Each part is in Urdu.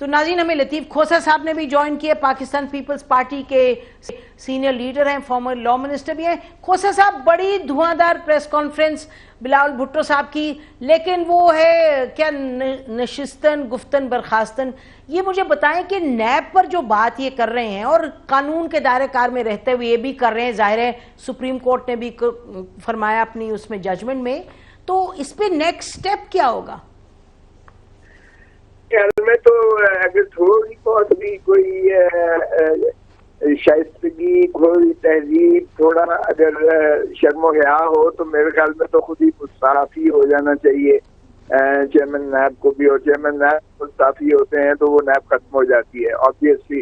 تو ناظرین ہمیں لطیف کھوسہ صاحب نے بھی جوائن کیا, پاکستان پیپلز پارٹی کے سینئر لیڈر ہیں, فارمر لا منسٹر بھی ہیں. کھوسہ صاحب بڑی دھواندار پریس کانفرنس بلاول بھٹو صاحب کی, لیکن وہ ہے کیا نشستن گفتن برخاستن. یہ مجھے بتائیں کہ نیب پر جو بات یہ کر رہے ہیں اور قانون کے دائرہ کار میں رہتے ہوئے یہ بھی کر رہے ہیں, ظاہر ہے سپریم کورٹ نے بھی فرمایا اپنی اس میں ججمنٹ میں, تو اس پہ نیکسٹ سٹیپ کیا ہوگا؟ خیال میں تو اگر تھوڑی بہت بھی کوئی شائستگی, کوئی تہذیب, تھوڑا اگر شرم و حیا ہو تو میرے خیال میں تو خود ہی مستعفی ہو جانا چاہیے چیئرمین نیب کو بھی. اور چیئرمین نیب مستعفی ہوتے ہیں تو وہ نیب ختم ہو جاتی ہے آبویسلی.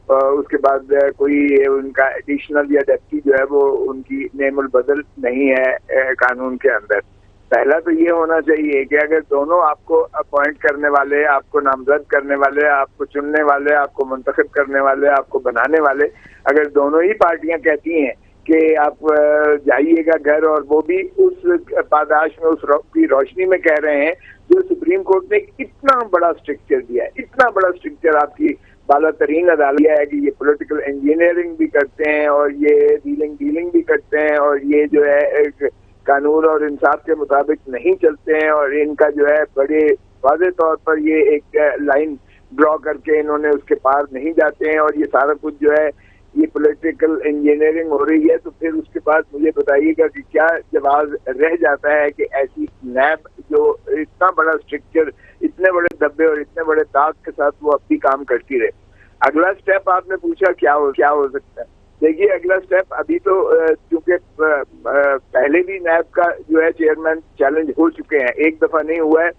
اس کے بعد کوئی ان کا ایڈیشنل یا ڈیپٹی جو ہے وہ ان کی نیم البدل نہیں ہے قانون کے اندر. پہلا تو یہ ہونا چاہیے کہ اگر دونوں آپ کو اپوائنٹ کرنے والے, آپ کو نامزد کرنے والے, آپ کو چننے والے, آپ کو منتخب کرنے والے, آپ کو بنانے والے, اگر دونوں ہی پارٹیاں کہتی ہیں کہ آپ جائیے گا گھر, اور وہ بھی اس پاداش میں, اس کی روشنی میں کہہ رہے ہیں جو سپریم کورٹ نے اتنا بڑا اسٹرکچر دیا ہے, اتنا بڑا اسٹرکچر آپ کی بالا ترین عدالت ہے کہ یہ پولیٹیکل انجینئرنگ بھی کرتے ہیں اور یہ ڈیلنگ بھی کرتے ہیں, اور یہ جو ہے قانون اور انصاف کے مطابق نہیں چلتے ہیں, اور ان کا جو ہے بڑے واضح طور پر یہ ایک لائن ڈرا کر کے انہوں نے اس کے پار نہیں جاتے ہیں, اور یہ سارا کچھ جو ہے یہ پولیٹیکل انجینئرنگ ہو رہی ہے. تو پھر اس کے بعد مجھے بتائیے گا کہ کیا جواز رہ جاتا ہے کہ ایسی نیب جو اتنا بڑا اسٹرکچر, اتنے بڑے دبے اور اتنے بڑے طاقت کے ساتھ وہ اب بھی کام کرتی رہے. اگلا سٹیپ آپ نے پوچھا کیا ہو سکتا ہے. دیکھیے اگلا سٹیپ ابھی تو چونکہ پہلے بھی نیب کا جو ہے چیئرمین چیلنج ہو چکے ہیں, ایک دفعہ نہیں ہوا ہے.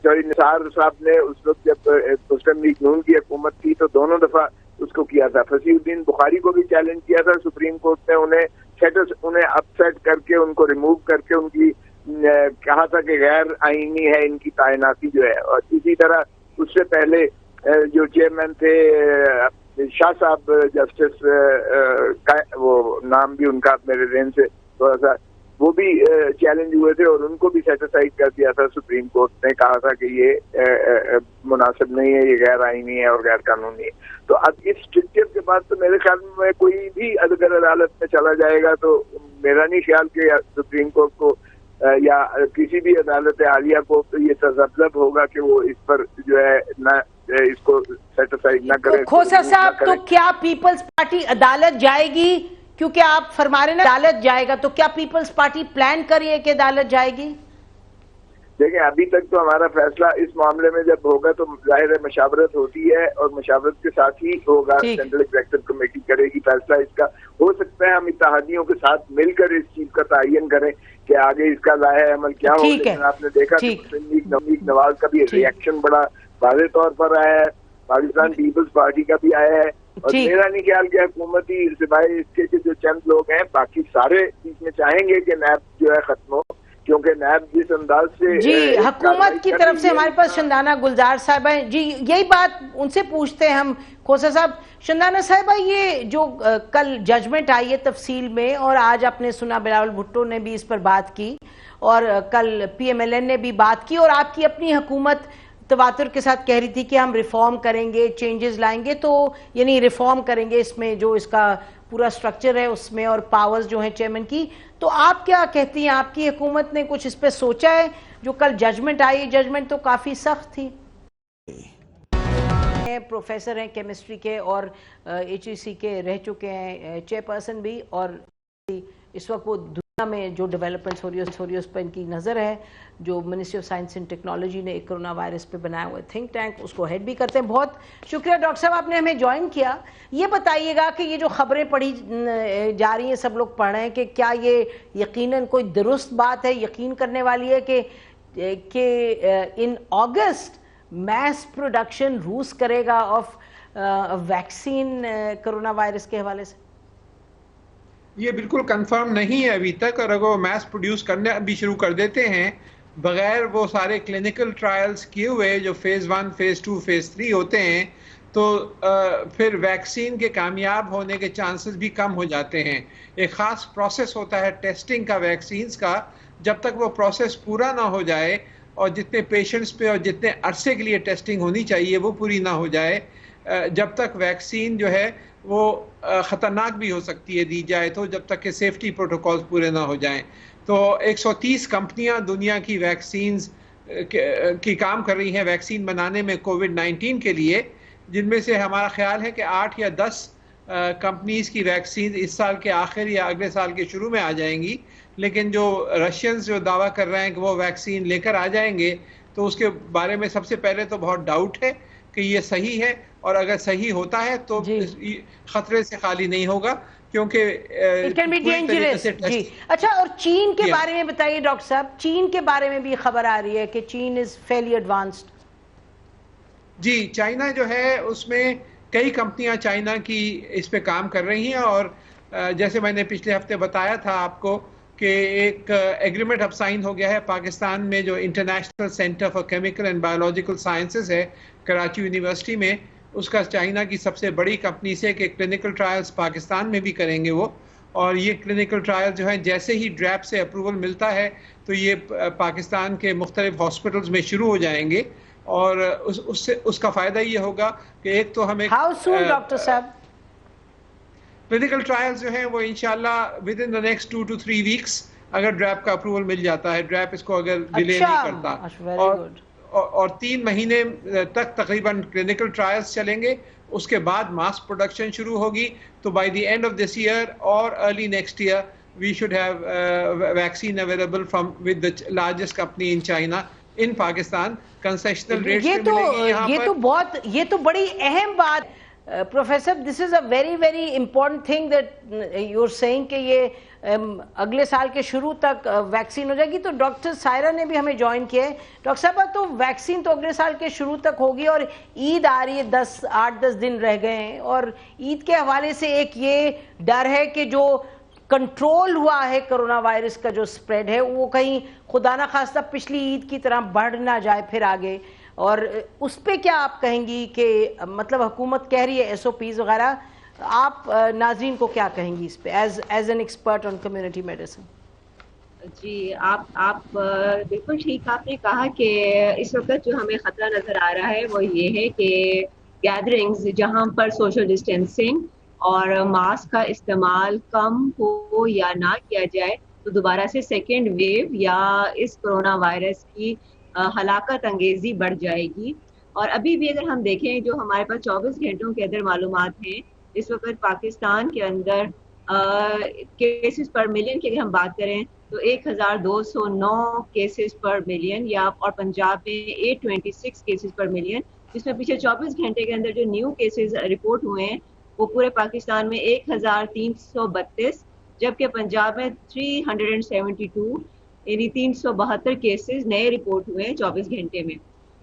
چوہدری نثار صاحب نے اس وقت جب مسلم لیگ نون کی حکومت تھی تو دونوں دفعہ اس کو کیا تھا. فصیح الدین بخاری کو بھی چیلنج کیا تھا, سپریم کورٹ نے انہیں اپ سیٹ کر کے ان کو ریموو کر کے ان کی کہا تھا کہ غیر آئینی ہے ان کی تعیناتی جو ہے. اور اسی طرح اس سے پہلے جو چیئرمین تھے شاہ صاحب, جسٹس کا وہ نام بھی ان کا میرے ذہن سے تھوڑا سا, وہ بھی چیلنج ہوئے تھے اور ان کو بھی سیٹیسفائی کر دیا تھا سپریم کورٹ نے, کہا تھا کہ یہ مناسب نہیں ہے, یہ غیر آئینی ہے اور غیر قانونی ہے. تو اب اس اسٹرکچر کے بعد تو میرے خیال میں کوئی بھی اگر عدالت میں چلا جائے گا تو میرا نہیں خیال کہ سپریم کورٹ کو یا کسی بھی عدالت عالیہ کو یہ تذبذب ہوگا کہ وہ اس پر جو ہے نہ اس کو سیٹسفائی نہ کرے. کھوسہ صاحب, تو کیا پیپلز پارٹی عدالت جائے گی؟ کیونکہ آپ فرما رہے ہیں عدالت جائے گا, تو کیا پیپلز پارٹی پلان کری ہے کہ عدالت جائے گی؟ دیکھیں ابھی تک تو ہمارا فیصلہ اس معاملے میں جب ہوگا تو ظاہر ہے مشاورت ہوتی ہے, اور مشاورت کے ساتھ ہی ہوگا. سینٹرل ایگزیکٹو کمیٹی کرے گی فیصلہ اس کا. ہو سکتا ہے ہم اتحادیوں کے ساتھ مل کر اس چیز کا تعین کریں کہ آگے اس کا لاحق عمل کیا ہو. لیکن آپ نے دیکھا کہ مسلم لیگ نواز کا بھی ریئیکشن بڑا واضح طور پر آیا ہے, پاکستان پیپلز پارٹی کا بھی آیا ہے, اور میرا نہیں خیال کہ حکومتی سوائے اس کے جو چند لوگ ہیں باقی سارے اس میں چاہیں گے کہ نیب جو ہے ختم ہو, کیونکہ نیب جس انداز سے جی حکومت کی طرف سے ہمارے پاس شندانہ گلزار صاحب ہیں. جی یہی بات ان سے پوچھتے ہیں ہم. کھوسہ صاحب, شندانہ صاحبہ, یہ جو کل ججمنٹ آئی ہے تفصیل میں, اور آج آپ نے سنا بلاول بھٹو نے بھی اس پر بات کی, اور کل پی ایم ایل این نے بھی بات کی, اور آپ کی اپنی حکومت تواتر کے ساتھ کہہ رہی تھی کہ ہم ریفارم کریں گے, چینجز لائیں گے, تو یعنی ریفارم کریں گے اس میں جو اس کا پورا سٹرکچر ہے اس میں, اور پاورز جو ہیں چیئرمین کی. تو آپ کیا کہتی ہیں, آپ کی حکومت نے کچھ اس پہ سوچا ہے؟ جو کل ججمنٹ آئی, ججمنٹ تو کافی سخت تھی. پروفیسر ہیں کیمسٹری کے اور ایچ ای سی کے رہ چکے ہیں چیئر پرسن بھی, اور اس وقت وہ دنیا میں جو ڈیولپمنٹس ہو رہی ہے اس پر ان کی نظر ہے. جو ministry of science and technology نے ایک کرونا وائرس پہ بنایا ہوا ہے تھنک ٹینک, اس کو ہیڈ بھی کرتے ہیں. بہت شکریہ ڈاکٹر صاحب آپ نے ہمیں جوائن کیا. یہ بتائیے گا کہ یہ جو خبریں پڑھی جا رہی ہیں, سب لوگ پڑھ رہے ہیں, کہ کیا یہ یقیناً کوئی درست بات ہے, یقین کرنے والی ہے کہ ان اگست میس پروڈکشن روس کرے گا آف ویکسین کرونا وائرس کے حوالے سے؟ یہ بالکل کنفرم نہیں ہے ابھی تک, اور اگر وہ میس پروڈیوس کرنے ابھی شروع کر دیتے ہیں بغیر وہ سارے کلینکل ٹرائلز کیے ہوئے جو فیز 1, فیز 2, فیز 3 ہوتے ہیں, تو پھر ویکسین کے کامیاب ہونے کے چانسز بھی کم ہو جاتے ہیں. ایک خاص پروسیس ہوتا ہے ٹیسٹنگ کا ویکسینز کا, جب تک وہ پروسیس پورا نہ ہو جائے اور جتنے پیشنٹس پہ اور جتنے عرصے کے لیے ٹیسٹنگ ہونی چاہیے وہ پوری نہ ہو جائے، جب تک ویکسین جو ہے وہ خطرناک بھی ہو سکتی ہے دی جائے تو، جب تک کہ سیفٹی پروٹوکولز پورے نہ ہو جائیں. تو 130 کمپنیاں دنیا کی ویکسینز کی کام کر رہی ہیں ویکسین بنانے میں کووڈ-19 کے لیے، جن میں سے ہمارا خیال ہے کہ 8 یا 10 کمپنیز کی ویکسین اس سال کے آخر یا اگلے سال کے شروع میں آ جائیں گی. لیکن جو رشینز جو دعویٰ کر رہے ہیں کہ وہ ویکسین لے کر آ جائیں گے، تو اس کے بارے میں سب سے پہلے تو بہت ڈاؤٹ ہے کہ یہ صحیح ہے، اور اگر صحیح ہوتا ہے تو خطرے سے خالی نہیں ہوگا، کیونکہ جی. اچھا، اور چین کے بارے میں بتائیے ڈاکٹر صاحب، چین کے بارے میں بھی خبر آ رہی ہے کہ چین از فیئرلی ایڈوانسڈ. جی، چائنا جو ہے اس میں کئی کمپنیاں چائنا کی اس پہ کام کر رہی ہیں، اور جیسے میں نے پچھلے ہفتے بتایا تھا آپ کو کہ ایک ایگریمنٹ اب سائن ہو گیا ہے پاکستان میں، جو international centre for chemical and biological sciences ہے کراچی یونیورسٹی میں، اس کا چائنا کی سب سے بڑی کمپنی سے کہ کلینکل ٹرائلز پاکستان میں بھی کریں گے وہ. اور یہ کلینکل ٹرائل جو ہیں جیسے ہی ڈریپ سے اپروول ملتا ہے تو یہ پاکستان کے مختلف ہاسپٹلز میں شروع ہو جائیں گے، اور اس کا فائدہ یہ ہوگا کہ ایک تو ہمیں ہاؤ سون ڈاکٹر صاحب کلینکل ٹرائلز جو ہیں وہ انشاءاللہ with in the next 2 to 3 weeks اگر ڈریپ کا اپروول مل جاتا ہے، ڈریپ اس کو اگر ڈیلے نہیں کرتا، اور 3 مہینے تک تقریباً کلینکل ٹرائلز چلیں گے، اس کے بعد ماس پروڈکشن شروع ہوگی. تو by the end of this year اور early next year we should have vaccine available from with the largest company in China in Pakistan. Concessional rates پہ ملے گی یہاں پر. یہ تو بڑی اہم بات professor, this is a very very important thing that you are seeing کہ یہ اگلے سال کے شروع تک ویکسین ہو جائے گی. تو ڈاکٹر سائرہ نے بھی ہمیں جوائن کیا ہے. ڈاکٹر صاحبہ، تو ویکسین تو اگلے سال کے شروع تک ہوگی، اور عید آ رہی ہے، 8-10 دن رہ گئے ہیں، اور عید کے حوالے سے ایک یہ ڈر ہے کہ جو کنٹرول ہوا ہے کرونا وائرس کا جو سپریڈ ہے وہ کہیں خدا نہ خواستہ پچھلی عید کی طرح بڑھ نہ جائے پھر آگے. اور اس پہ کیا آپ کہیں گی کہ مطلب حکومت کہہ رہی ہے ایس او پیز وغیرہ، آپ ناظرین کو کیا کہیں گی اس پہ as an expert on community medicine? جی، آپ بالکل ٹھیک آپ نے کہا کہ اس وقت جو ہمیں خطرہ نظر آ رہا ہے وہ یہ ہے کہ گیدرنگز جہاں پر سوشل ڈسٹینسنگ اور ماسک کا استعمال کم ہو یا نہ کیا جائے تو دوبارہ سے سیکنڈ ویو یا اس کرونا وائرس کی ہلاکت انگیزی بڑھ جائے گی. اور ابھی بھی اگر ہم دیکھیں جو ہمارے پاس 24 گھنٹوں کے اندر معلومات ہیں، اس وقت پاکستان کے اندر کیسز پر ملین کی اگر ہم بات کریں تو 1209 کیسز پر ملین، یا اور پنجاب میں 826 کیسز پر ملین، جس میں پچھلے 24 گھنٹے کے اندر جو نیو کیسز رپورٹ ہوئے ہیں وہ پورے پاکستان میں 1332، جبکہ پنجاب میں 372 یعنی 372 کیسز نئے رپورٹ ہوئے ہیں 24 گھنٹے میں.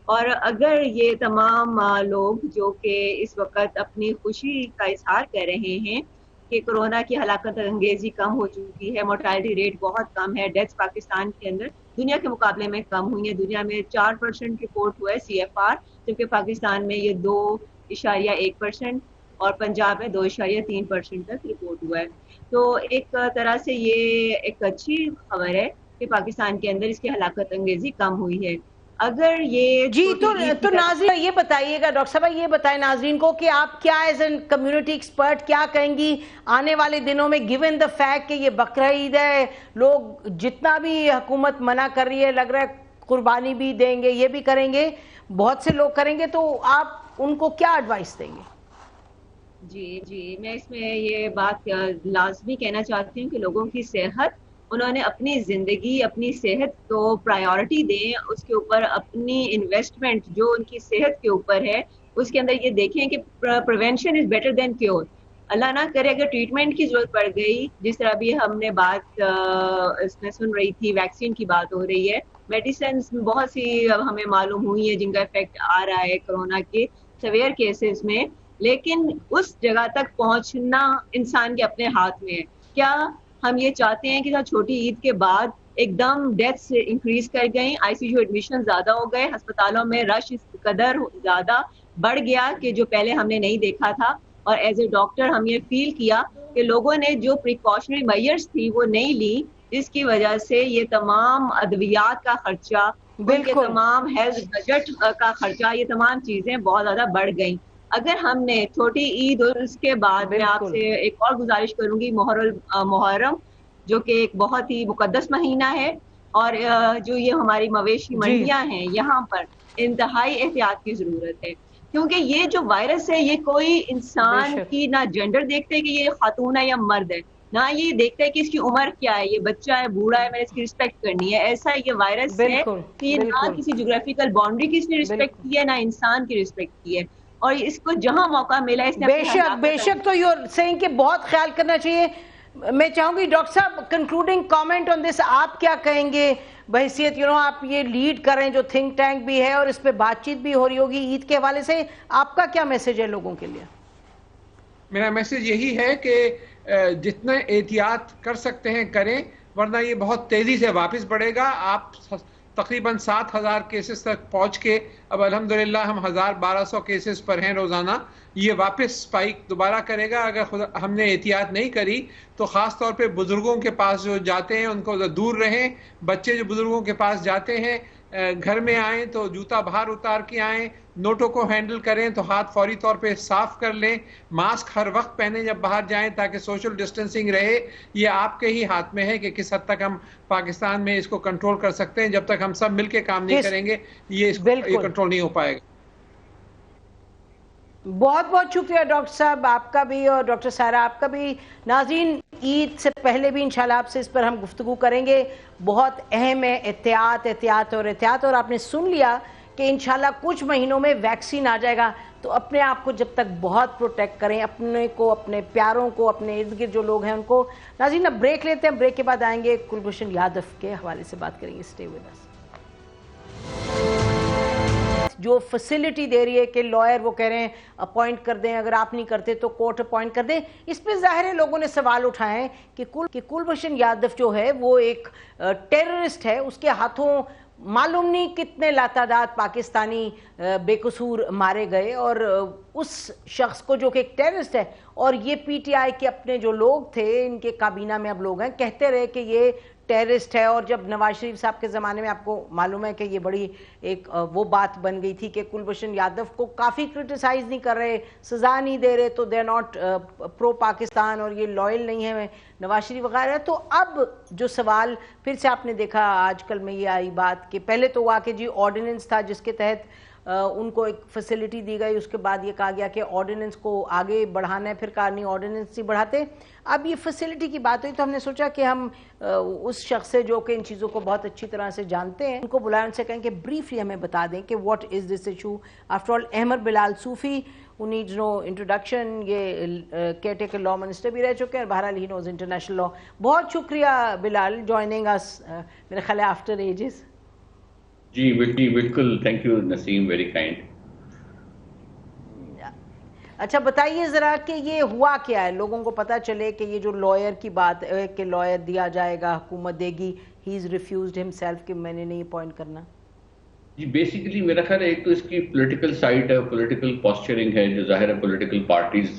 اور اگر یہ تمام لوگ جو کہ اس وقت اپنی خوشی کا اظہار کر رہے ہیں کہ کورونا کی ہلاکت انگیزی کم ہو چکی ہے، موٹیلٹی ریٹ بہت کم ہے، ڈیتھس پاکستان کے اندر دنیا کے مقابلے میں کم ہوئی ہیں، دنیا میں 4% رپورٹ ہوا ہے CFR، جبکہ پاکستان میں یہ 2.1% اور پنجاب میں 2.3% تک رپورٹ ہوا ہے. تو ایک طرح سے یہ ایک اچھی خبر ہے کہ پاکستان کے اندر اس کی ہلاکت انگیزی کم ہوئی ہے. اگر یہ جی تو ناظرین یہ بتائیے گا، ڈاکٹر صاحب یہ بتائیں ناظرین کو کہ آپ کیا ایز این کمیونٹی ایکسپرٹ کیا کہیں گی آنے والے دنوں میں، گیون دا فیکٹ کہ یہ بقرہ عید ہے، لوگ جتنا بھی حکومت منع کر رہی ہے لگ رہا ہے قربانی بھی دیں گے، یہ بھی کریں گے، بہت سے لوگ کریں گے، تو آپ ان کو کیا ایڈوائس دیں گے؟ جی میں اس میں یہ بات لازمی کہنا چاہتی ہوں کہ لوگوں کی صحت، انہوں نے اپنی زندگی اپنی صحت کو پرائیورٹی دیں، اس کے اوپر اپنی انویسٹمنٹ جو ان کی صحت کے اوپر ہے اس کے اندر یہ دیکھیں کہ prevention is better than cure. اللہ نہ کرے اگر ٹریٹمنٹ کی ضرورت پڑ گئی، جس طرح بھی ہم نے بات اس میں سن رہی تھی، ویکسین کی بات ہو رہی ہے، میڈیسنس میں بہت سی ہمیں معلوم ہوئی ہے جن کا افیکٹ آ رہا ہے کورونا کے سیویئر کیسز میں، لیکن اس جگہ تک پہنچنا انسان کے اپنے ہاتھ میں ہے. کیا ہم یہ چاہتے ہیں کہ چھوٹی عید کے بعد ایک دم ڈیتھس انکریز کر گئیں، ICU ایڈمیشن زیادہ ہو گئے، ہسپتالوں میں رش اس قدر زیادہ بڑھ گیا کہ جو پہلے ہم نے نہیں دیکھا تھا، اور ایز اے ڈاکٹر ہم یہ فیل کیا کہ لوگوں نے جو پریکاشنری میئرز تھی وہ نہیں لی، جس کی وجہ سے یہ تمام ادویات کا خرچہ ان کے تمام ہیلتھ بجٹ کا خرچہ، یہ تمام چیزیں بہت زیادہ بڑھ گئیں. اگر ہم نے چھوٹی عید اور اس کے بعد میں آپ سے ایک اور گزارش کروں گی، محرم جو کہ ایک بہت ہی مقدس مہینہ ہے، اور جو یہ ہماری مویشی منڈیاں ہیں یہاں پر انتہائی احتیاط کی ضرورت ہے، کیونکہ یہ جو وائرس ہے یہ کوئی انسان کی نہ جینڈر دیکھتے کہ یہ خاتون ہے یا مرد ہے، نہ یہ دیکھتا ہے کہ اس کی عمر کیا ہے، یہ بچہ ہے بوڑھا ہے، میں نے اس کی رسپیکٹ کرنی ہے. ایسا یہ وائرس ہے کہ یہ نہ کسی جغرافیکل باؤنڈری کی اس نے رسپیکٹ کی ہے، نہ انسان کی رسپیکٹ کی ہے، اور اس کو جہاں موقع ملا اس نے بے شک. تو یو سیئنگ کہ بہت خیال کرنا چاہیے. میں چاہوں گی ڈاکٹر صاحب کنکلوڈنگ کامنٹ آن دس، آپ کیا کہیں گے بحیثیت آپ یہ لیڈ کر رہے ہیں جو تھنک ٹینک بھی ہے اور اس پہ بات چیت بھی ہو رہی ہوگی عید کے حوالے سے، آپ کا کیا میسج ہے لوگوں کے لیے؟ میرا میسج یہی ہے کہ جتنا احتیاط کر سکتے ہیں کریں، ورنہ یہ بہت تیزی سے واپس بڑھے گا. آپ تقریباً 7,000 کیسز تک پہنچ کے اب الحمدللہ ہم 1,000-1,200 کیسز پر ہیں روزانہ. یہ واپس سپائک دوبارہ کرے گا اگر ہم نے احتیاط نہیں کری. تو خاص طور پہ بزرگوں کے پاس جو جاتے ہیں ان کو دور رہیں. بچے جو بزرگوں کے پاس جاتے ہیں گھر میں آئیں تو جوتا باہر اتار کے آئیں، نوٹوں کو ہینڈل کریں تو ہاتھ فوری طور پہ صاف کر لیں، ماسک ہر وقت پہنیں جب باہر جائیں تاکہ سوشل ڈسٹینسنگ رہے. یہ آپ کے ہی ہاتھ میں ہے کہ کس حد تک ہم پاکستان میں اس کو کنٹرول کر سکتے ہیں. جب تک ہم سب مل کے کام نہیں کریں گے یہ کنٹرول نہیں ہو پائے گا. بہت بہت شکریہ ڈاکٹر صاحب آپ کا بھی اور ڈاکٹر سارا آپ کا بھی. ناظرین عید سے پہلے بھی انشاءاللہ آپ سے اس پر ہم گفتگو کریں گے. بہت اہم ہے احتیاط اور آپ نے سن لیا کہ انشاءاللہ کچھ مہینوں میں ویکسین آ جائے گا. تو اپنے آپ کو جب تک بہت پروٹیکٹ کریں، اپنے کو، اپنے پیاروں کو، اپنے ارد گرد جو لوگ ہیں ان کو. ناظرین اب بریک لیتے ہیں، بریک کے بعد آئیں گے کلبھوشن یادو کے حوالے سے بات کریں گے. Stay with us. جو فیسلٹی دے رہی ہے کہ لائر وہ کہہ رہے ہیں اپوائنٹ کر دیں، اگر آپ نہیں کرتے تو کورٹ اپوائنٹ کر دیں، اس پہ ظاہر ہے لوگوں نے سوال اٹھائے ہیں کہ کلبھوشن یادو جو ہے وہ ایک ٹیررسٹ ہے. اس کے ہاتھوں معلوم نہیں کتنے لاتعداد پاکستانی بے قصور مارے گئے، اور اس شخص کو جو کہ ایک ٹیررسٹ ہے، اور یہ پی ٹی آئی کے اپنے جو لوگ تھے ان کے کابینہ میں اب لوگ ہیں کہتے رہے کہ یہ ٹیررسٹ ہے. اور جب نواز شریف صاحب کے زمانے میں آپ کو معلوم ہے کہ یہ بڑی ایک وہ بات بن گئی تھی کہ کلبھوشن یادو کو کافی کرٹیسائز نہیں کر رہے، سزا نہیں دے رہے، تو دے آر ناٹ پرو پاکستان اور یہ لائل نہیں ہے نواز شریف وغیرہ. تو اب جو سوال پھر سے آپ نے دیکھا آج کل میں یہ آئی بات کہ پہلے تو ہوا کہ جی آرڈیننس تھا جس کے تحت ان کو ایک فیسلٹی دی گئی، اس کے بعد یہ کہا گیا کہ آرڈیننس کو آگے بڑھانا ہے، پھر کہا نہیں آرڈیننس ہی بڑھاتے. اب یہ فیسلٹی کی بات ہوئی تو ہم نے سوچا کہ ہم اس شخص سے جو کہ ان چیزوں کو بہت اچھی طرح سے جانتے ہیں ان کو بلائیں، ان سے کہیں کہ بریفلی ہمیں بتا دیں کہ what is this issue. After all Ahmed Bilal Sufi who needs no introduction، یہ کیئر ٹیکر لا منسٹر بھی رہ چکے ہیں، بہرحال ہی نوز انٹرنیشنل لا. بہت شکریہ بلال جوائننگ اس میرے خیال ہے آفٹر ایجز. جی بالکل، thank you Naseem, very kind. اچھا بتائیے ذرا کہ یہ ہوا کیا ہے، لوگوں کو پتہ چلے کہ یہ جو لائر کی بات ہے کہ لائر دیا جائے گا، حکومت دے گی، ہی از ریفیوزڈ ہمسیلف کہ میں نے نہیں اپوائنٹ کرنا. جی بیسیکلی میرا خیال ہے ایک تو اس کی پولیٹیکل سائٹ ہے، پولیٹیکل پوسچرنگ ہے جو ظاہر ہے پولیٹیکل پارٹیز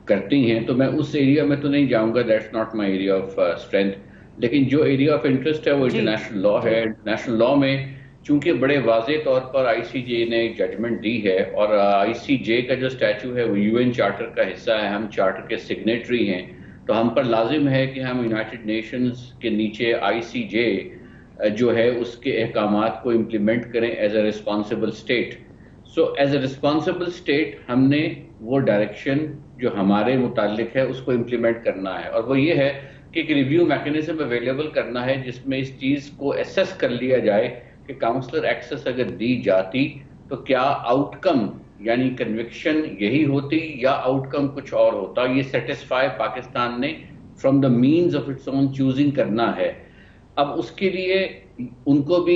کرتی ہیں. تو میں اس ایریا میں تو نہیں جاؤں گا، that's not my area of strength. لیکن جو ایریا آف انٹرسٹ ہے وہ انٹرنیشنل لا ہے. انٹرنیشنل لا میں چونکہ بڑے واضح طور پر آئی سی جے نے ایک ججمنٹ دی ہے، اور آئی سی جے کا جو اسٹیچو ہے وہ یو این چارٹر کا حصہ ہے، ہم چارٹر کے سگنیٹری ہیں. تو ہم پر لازم ہے کہ ہم یونائٹڈ نیشنز کے نیچے آئی سی جے جو ہے اس کے احکامات کو امپلیمنٹ کریں as a responsible state. So as a responsible state ہم نے وہ ڈائریکشن جو ہمارے متعلق ہے اس کو امپلیمنٹ کرنا ہے، اور وہ یہ ہے کہ ایک ریویو میکنزم اویلیبل کرنا ہے جس میں اس چیز کو ایسیس کر لیا جائے کہ کاؤنسلر ایکسس اگر دی جاتی تو کیا آؤٹ کم یعنی کنوکشن یہی ہوتی یا آؤٹ کم کچھ اور ہوتا. یہ سیٹسفائی پاکستان نے from the means of its own choosing کرنا ہے. اب اس کے لیے ان کو بھی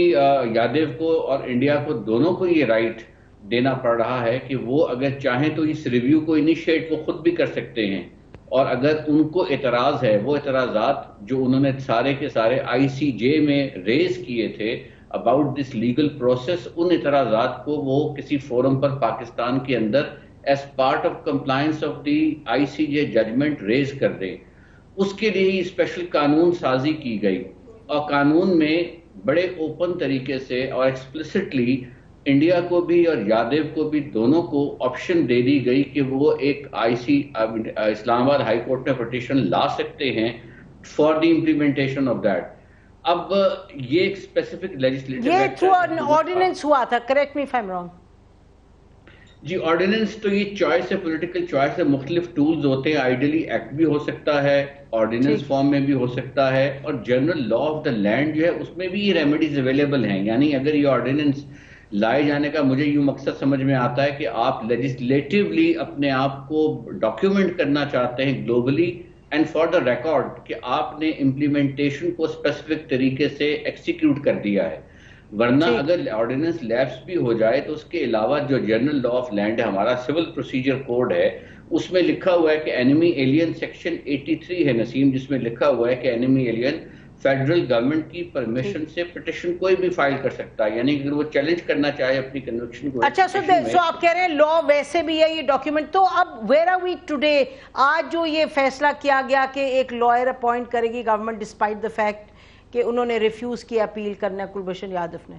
یادو کو اور انڈیا کو دونوں کو یہ رائٹ دینا پڑ رہا ہے کہ وہ اگر چاہیں تو اس ریویو کو انیشیٹ وہ خود بھی کر سکتے ہیں، اور اگر ان کو اعتراض ہے وہ اعتراضات جو انہوں نے سارے کے سارے آئی سی جے میں ریز کیے تھے اباؤٹ دس لیگل پروسیس، ان اعتراضات کو وہ کسی فورم پر پاکستان کے اندر as part of compliance of the I C J judgement raise کر دیں. اس کے لیے اسپیشل قانون سازی کی گئی، اور قانون میں بڑے اوپن طریقے سے اور ایکسپلسٹلی انڈیا کو بھی اور یادیو کو بھی دونوں کو آپشن دے دی گئی کہ وہ ایک اسلام آباد ہائی کورٹ میں پٹیشن لا سکتے ہیں for the implementation of that. اب یہ ایک اسپیسیفک لیجسلیٹو یہ تھرو آرڈیننس ہوا تھا, correct me if I am wrong. جی آرڈیننس تو یہ چوائس ہے, پولیٹیکل چوائس ہے, مختلف ٹولز ہوتے ہیں. آئیڈیلی ایکٹ بھی ہو سکتا ہے, آرڈیننس فارم میں بھی ہو سکتا ہے, اور general law of the land جو ہے اس میں بھی یہ ریمیڈیز اویلیبل ہیں. یعنی اگر یہ آرڈیننس لائے جانے کا مجھے یوں مقصد سمجھ میں آتا ہے کہ آپ لیجسلیٹیولی اپنے آپ کو ڈاکیومنٹ کرنا چاہتے ہیں globally and for the record کہ آپ نے امپلیمنٹیشن کو اسپیسیفک طریقے سے ایکسیکیوٹ کر دیا ہے. ورنہ اگر آرڈیننس لیپس بھی ہو جائے تو اس کے علاوہ جو جنرل لا آف لینڈ ہے, ہمارا سول پروسیجر کوڈ ہے, اس میں لکھا ہوا ہے کہ اینیمی ایلین سیکشن 83 ہے نسیم, جس میں لکھا ہوا ہے کہ اینیمی ایلین فیڈرل گورنمنٹ کی پرمیشن سے پٹیشن کوئی بھی فائل کر سکتا ہے. یعنی اگر وہ چیلنج کرنا چاہے اپنی کنوکشن کو. اچھا سو آپ کہہ رہے ہیں لا ویسے بھی ہے یہ ڈاکیومنٹ, تو اب ویئر آر وی ٹوڈے؟ آج جو یہ فیصلہ کیا گیا کہ ایک لائر اپوائنٹ کرے گی گورنمنٹ ڈسپائٹ دا فیکٹ کہ انہوں نے ریفیوز کیا اپیل کرنا کلبھوشن یادو نے.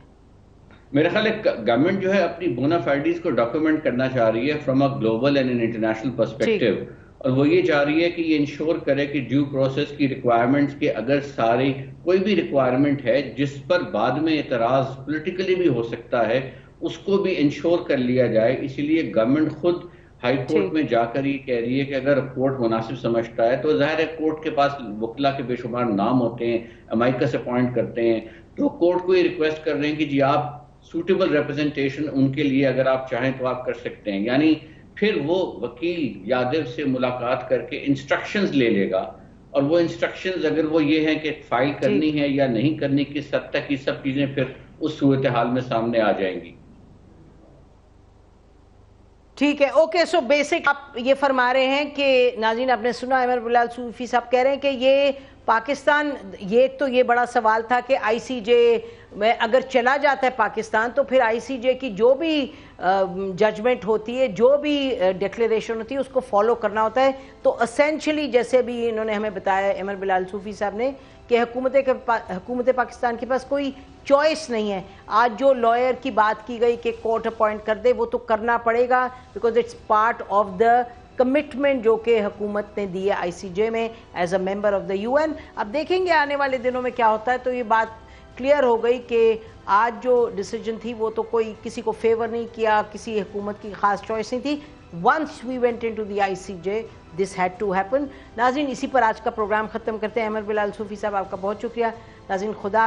میرا خیال ہے گورنمنٹ جو ہے اپنی بونا فائیڈیز کو ڈاکیومنٹ کرنا چاہ رہی ہے from a global and an international perspective, اور وہ یہ چاہ رہی ہے کہ یہ انشور کرے کہ ڈیو پروسیس کی ریکوائرمنٹس کے اگر ساری کوئی بھی ریکوائرمنٹ ہے جس پر بعد میں اعتراض پولیٹیکلی بھی ہو سکتا ہے, اس کو بھی انشور کر لیا جائے. اسی لیے گورنمنٹ خود ہائی کورٹ میں جا کر یہ کہہ رہی ہے کہ اگر کورٹ مناسب سمجھتا ہے تو ظاہر ہے کورٹ کے پاس وکلا کے بے شمار نام ہوتے ہیں, امائکس اپوائنٹ کرتے ہیں, تو کورٹ کو یہ ریکویسٹ کر رہے ہیں کہ جی آپ سوٹیبل ریپرزنٹیشن ان کے لیے اگر آپ چاہیں تو آپ کر سکتے ہیں. یعنی پھر وہ وکیل یادو سے ملاقات کر کے انسٹرکشنز لے لے گا, اور وہ انسٹرکشنز اگر وہ یہ ہیں کہ فائل کرنی ہے یا نہیں کرنی, کس حد تک, یہ سب چیزیں پھر اس صورتحال میں سامنے آ جائیں گی. ٹھیک ہے, اوکے. سو بیسک آپ یہ فرما رہے ہیں کہ ناظرین آپ نے سنا, احمد بلال صوفی صاحب کہہ رہے ہیں کہ یہ پاکستان, یہ تو یہ بڑا سوال تھا کہ آئی سی جے میں اگر چلا جاتا ہے پاکستان تو پھر آئی سی جے کی جو بھی ججمنٹ ہوتی ہے, جو بھی ڈکلیریشن ہوتی ہے, اس کو فالو کرنا ہوتا ہے. تو اسینشلی جیسے بھی انہوں نے ہمیں بتایا احمد بلال صوفی صاحب نے کہ حکومت پاکستان کے پاس کوئی چوائس نہیں ہے. آج جو لائر کی بات کی گئی کہ کورٹ اپوائنٹ کر دے, وہ تو کرنا پڑے گا because it's part of the commitment جو کہ حکومت نے دی ہے آئی سی جے میں as a member of the U N. اب دیکھیں گے آنے والے دنوں میں کیا ہوتا ہے. تو یہ بات کلیئر ہو گئی کہ آج جو ڈیسیجن تھی وہ تو کوئی کسی کو فیور نہیں کیا, کسی حکومت کی خاص چوائس نہیں تھی. once we went into the ICJ this had to happen. ناظرین اسی پر آج کا پروگرام ختم کرتے ہیں. احمد بلال صوفی صاحب آپ کا بہت شکریہ. ناظرین خدا